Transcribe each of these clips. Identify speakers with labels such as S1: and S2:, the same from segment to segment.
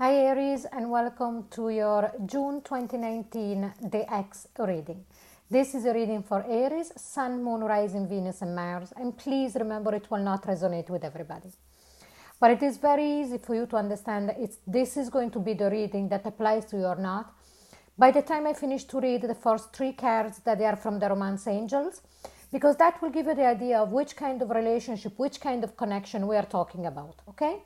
S1: Hi Aries, and welcome to your June 2019 Day X reading. This is a reading for Aries, Sun, Moon, Rising, Venus and Mars, and please remember it will not resonate with everybody. But it is very easy for you to understand that this is going to be the reading that applies to you or not. By the time I finish to read the first 3 cards that they are from the Romance Angels, because that will give you the idea of which kind of relationship, which kind of connection we are talking about, okay?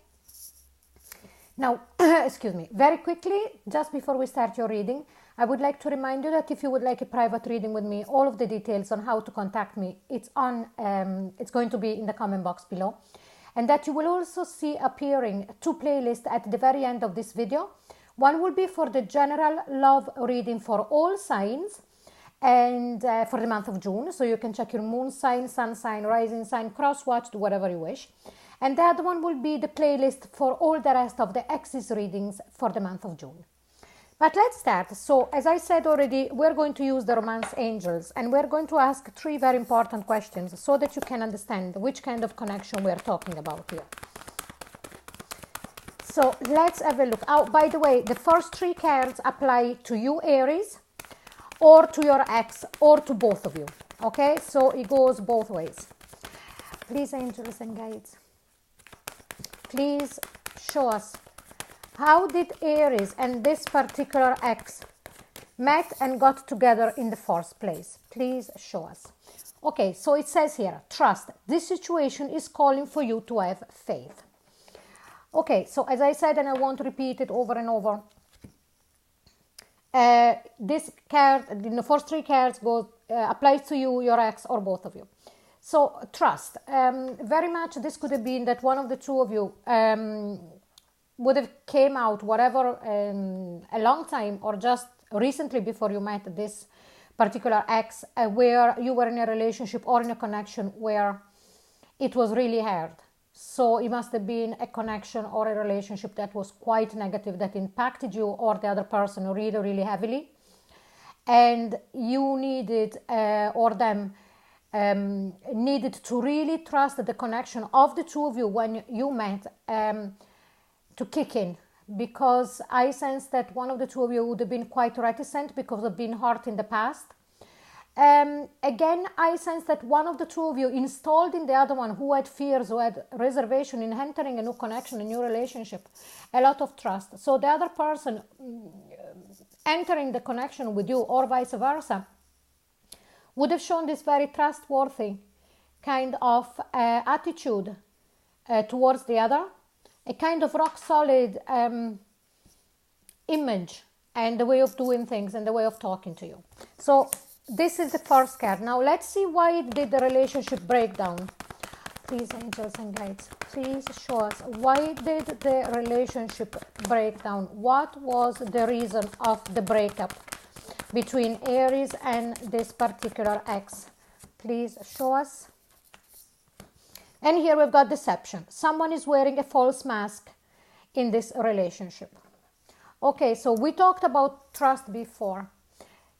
S1: Now, excuse me, very quickly, just before we start your reading, I would like to remind you that if you would like a private reading with me, all of the details on how to contact me, it's going to be in the comment box below. And that you will also see appearing 2 playlists at the very end of this video. One will be for the general love reading for all signs and for the month of June. So you can check your moon sign, sun sign, rising sign, cross watch, do whatever you wish. And the other one will be the playlist for all the rest of the Axis readings for the month of June. But let's start. So as I said already, we're going to use the Romance Angels and we're going to ask 3 very important questions so that you can understand which kind of connection we're talking about here. So let's have a look. Oh, by the way, the first 3 cards apply to you, Aries, or to your ex, or to both of you. Okay, so it goes both ways. Please, angels and guides, please show us, how did Aries and this particular ex met and got together in the first place? Please show us. Okay, so it says here, trust. This situation is calling for you to have faith. Okay, so as I said, and I won't repeat it over and over, this card, the first 3 cards applies to you, your ex, or both of you. So trust, very much this could have been that one of the 2 of you would have came out whatever a long time or just recently before you met this particular ex, where you were in a relationship or in a connection where it was really hard. So it must have been a connection or a relationship that was quite negative, that impacted you or the other person really, really heavily. And you needed, or them, needed to really trust the connection of the 2 of you when you met to kick in, because I sense that one of the 2 of you would have been quite reticent because of being hurt in the past. Again, I sense that one of the 2 of you installed in the other one, who had fears, who had reservation in entering a new connection, a new relationship, a lot of trust. So the other person entering the connection with you, or vice versa, would have shown this very trustworthy kind of attitude towards the other, a kind of rock solid image and the way of doing things and the way of talking to you. So this is the first card. Now let's see why did the relationship break down. Please, angels and guides, please show us, why did the relationship break down? What was the reason of the breakup between Aries and this particular ex? Please show us. And here we've got deception. Someone is wearing a false mask in this relationship. Okay, so we talked about trust before.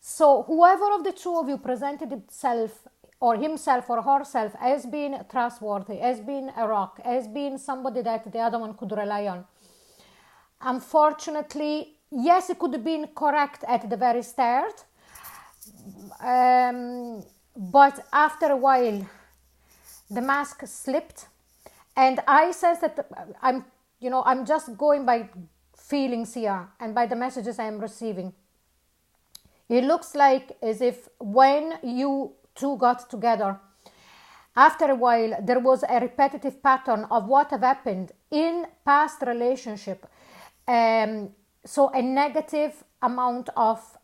S1: So whoever of the 2 of you presented itself or himself or herself as being trustworthy, as being a rock, as being somebody that the other one could rely on, unfortunately, yes, it could have been correct at the very start, but after a while the mask slipped, and I sense that I'm just going by feelings here and by the messages I am receiving. It looks like as if when you 2 got together, after a while there was a repetitive pattern of what have happened in past relationship. So a negative amount of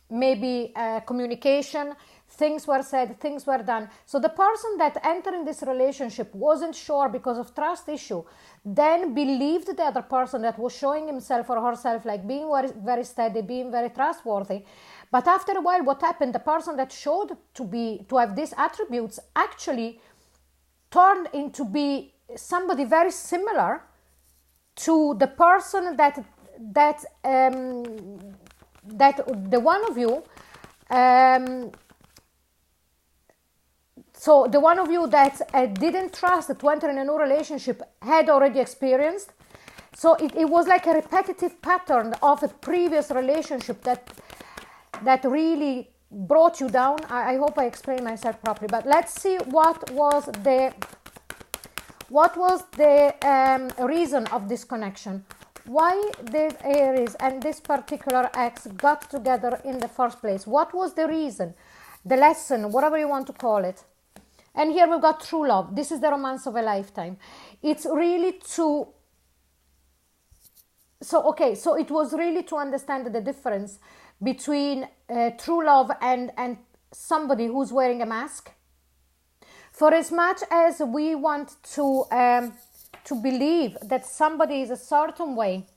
S1: maybe communication, things were said, things were done. So the person that entering this relationship wasn't sure because of trust issue, then believed the other person that was showing himself or herself like being very, very steady, being very trustworthy. But after a while, what happened? The person that showed to have these attributes actually turned into be somebody very similar to the person that the one of you So the one of you that didn't trust to enter in a new relationship had already experienced. So it was like a repetitive pattern of a previous relationship that really brought you down. I hope I explained myself properly, but let's see what was the reason of this connection. Why did Aries and this particular ex got together in the first place? What was the reason, the lesson, whatever you want to call it? And here we've got true love. This is the romance of a lifetime. It's really to... So it was really to understand the difference between true love and somebody who's wearing a mask. For as much as we want to believe that somebody is a certain way,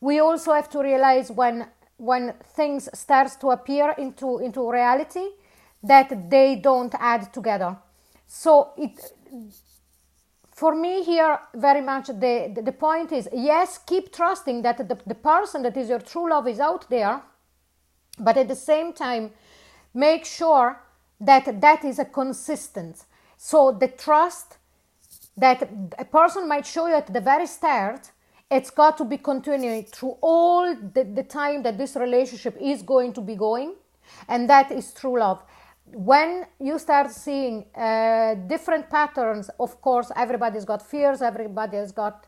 S1: we also have to realize when things start to appear into reality that they don't add together. So for me here, very much the point is, yes, keep trusting that the person that is your true love is out there, but at the same time, make sure that is a consistent. So the trust that a person might show you at the very start, it's got to be continuing through all the time that this relationship is going to be going, and that is true love. When you start seeing different patterns, of course, everybody's got fears, everybody has got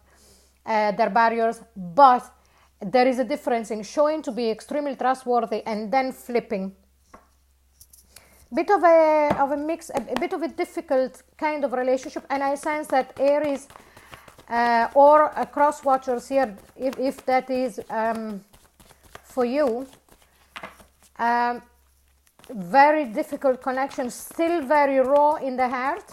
S1: their barriers, but there is a difference in showing to be extremely trustworthy and then flipping. Bit of a mix, a bit of a difficult kind of relationship, and I sense that Aries or cross watchers here, if that is for you, very difficult connection, still very raw in the heart.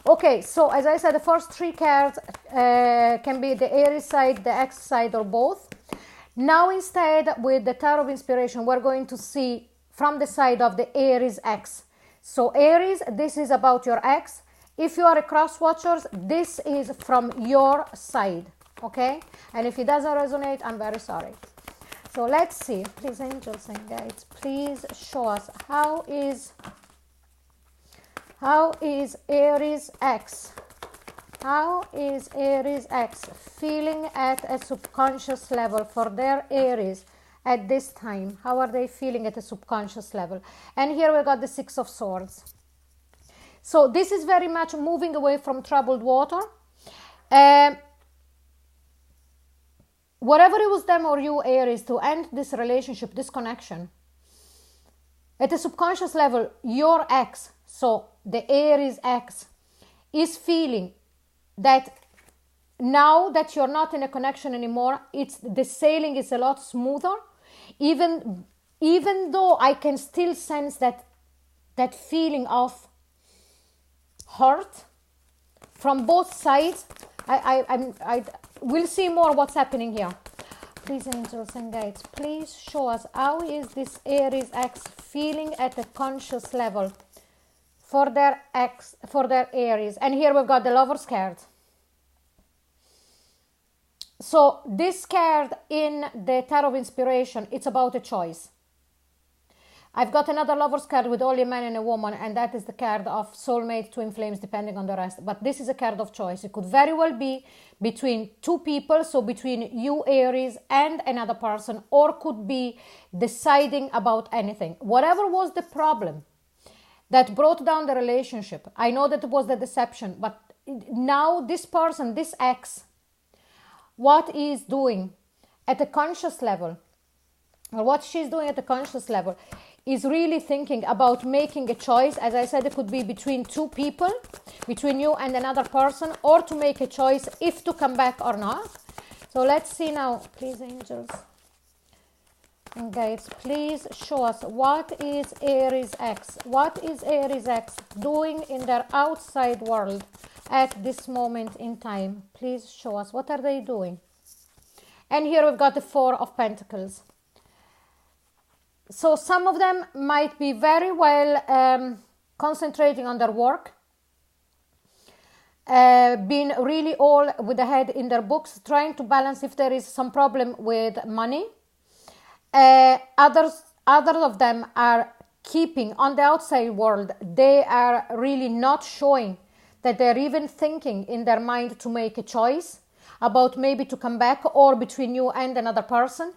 S1: Okay, so as I said, the first three cards can be the Aries side, the ex side, or both. Now instead, with the Tarot of Inspiration, we're going to see from the side of the Aries ex. So Aries, this is about your ex. If you are a cross watchers, this is from your side, okay? And if it doesn't resonate, I'm very sorry. So let's see, please, angels and guides, please show us how is Aries X? How is Aries X feeling at a subconscious level for their Aries at this time? How are they feeling at a subconscious level? And here we got the Six of Swords. So this is very much moving away from troubled water. Whatever it was them or you, Aries, to end this relationship, this connection, at a subconscious level, your ex, so the Aries ex, is feeling that now that you're not in a connection anymore, the sailing is a lot smoother, even though I can still sense that feeling of hurt from both sides. We'll see more what's happening here. Please, angels and guides, please show us how is this Aries ex feeling at a conscious level for their Aries. And here we've got the Lover's card. So this card in the Tarot of Inspiration, it's about a choice. I've got another Lover's card with only a man and a woman, and that is the card of soulmate, twin flames, depending on the rest. But this is a card of choice. It could very well be between two people, so between you, Aries, and another person, or could be deciding about anything. Whatever was the problem that brought down the relationship, I know that it was the deception, but now this person, this ex, what is doing at a conscious level, or what she's doing at a conscious level, is really thinking about making a choice. As I said, it could be between two people, between you and another person, or to make a choice if to come back or not. So let's see now, please, angels and guides, please show us what is Aries X. What is Aries X doing in their outside world at this moment in time? Please show us, what are they doing? And here we've got the Four of Pentacles. So some of them might be very well concentrating on their work, being really all with the head in their books, trying to balance if there is some problem with money. Others of them are keeping on the outside world. They are really not showing that they're even thinking in their mind to make a choice. about maybe to come back, or between you and another person.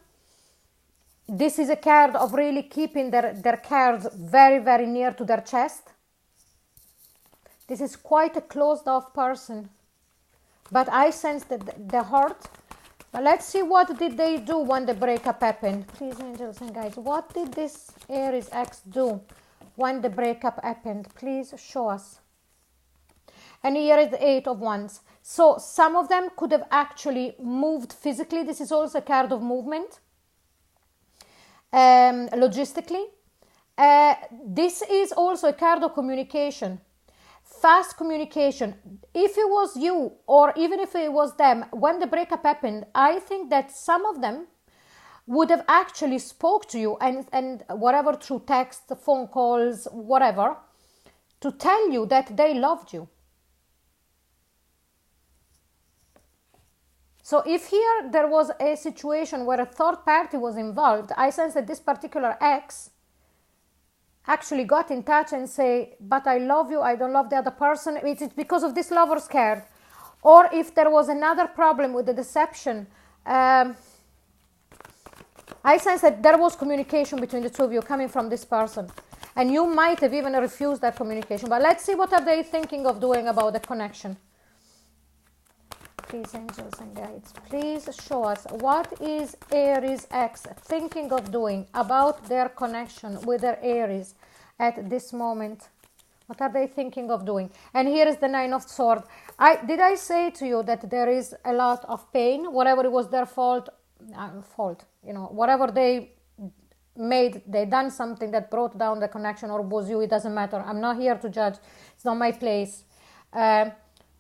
S1: This is a card of really keeping their cards very, very near to their chest. This is quite a closed off person, but I sense that the heart. But let's see, what did they do when the breakup happened? Please, angels and guides, what did this Aries ex do when the breakup happened? Please show us. And here is the Eight of Wands. So some of them could have actually moved physically. This is also a card of movement. Logistically. This is also a card of communication. Fast communication. If it was you, or even if it was them, when the breakup happened, I think that some of them would have actually spoke to you and whatever, through text, phone calls, whatever, to tell you that they loved you. So if here there was a situation where a third party was involved, I sense that this particular ex actually got in touch and say, but I love you, I don't love the other person. It's because of this Lover's card. Or if there was another problem with the deception, I sense that there was communication between the two of you coming from this person. And you might have even refused that communication. But let's see, what are they thinking of doing about the connection? Please, angels and guides, please show us, what is Aries ex thinking of doing about their connection with their Aries at this moment? What are they thinking of doing? And here is the Nine of Swords. Did I say to you that there is a lot of pain, whatever it was their fault, you know, whatever they made, they done something that brought down the connection, or was you, it doesn't matter. I'm not here to judge. It's not my place.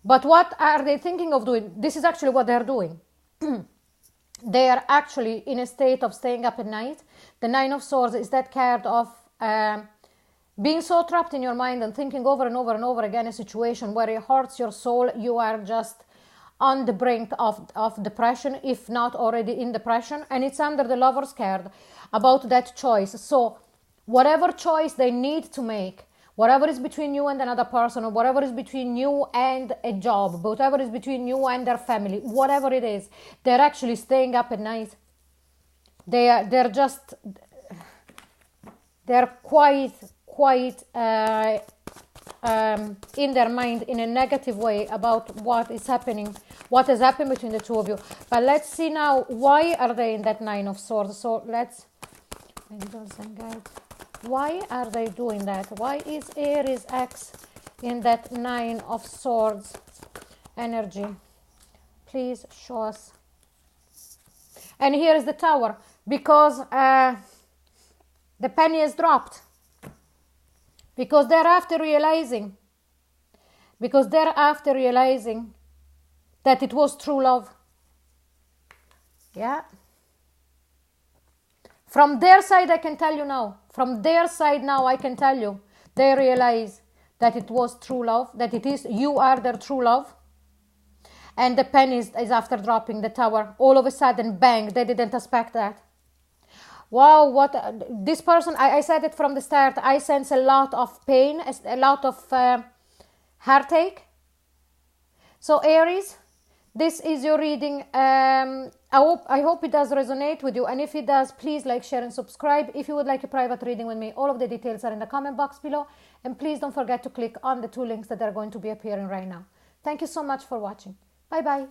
S1: But what are they thinking of doing? This is actually what they're doing. They are actually in a state of staying up at night. The Nine of Swords is that card of being so trapped in your mind and thinking over and over and over again a situation where it hurts your soul. You are just on the brink of depression, if not already in depression. And it's under the Lover's card about that choice. So whatever choice they need to make, whatever is between you and another person, or whatever is between you and a job, whatever is between you and their family, whatever it is, they're actually staying up at night. They're quite in their mind in a negative way about what is happening, what has happened between the two of you. But let's see now, why are they in that Nine of Swords? So let's, angels and guides, why are they doing that? Why is Aries ex in that Nine of Swords energy? Please show us. And here is the Tower, because the penny has dropped. Because they're after realizing that it was true love. Yeah. From their side, I can tell you now. From their side now, I can tell you. They realize that it was true love, that it is, you are their true love. And the penny is after dropping the Tower. All of a sudden, bang, they didn't expect that. Wow, what this person, I said it from the start, I sense a lot of pain, a lot of heartache. So Aries, this is your reading. I hope it does resonate with you, and if it does, please like, share and subscribe. If you would like a private reading with me, all of the details are in the comment box below, and please don't forget to click on the 2 links that are going to be appearing right now. Thank you so much for watching. Bye bye.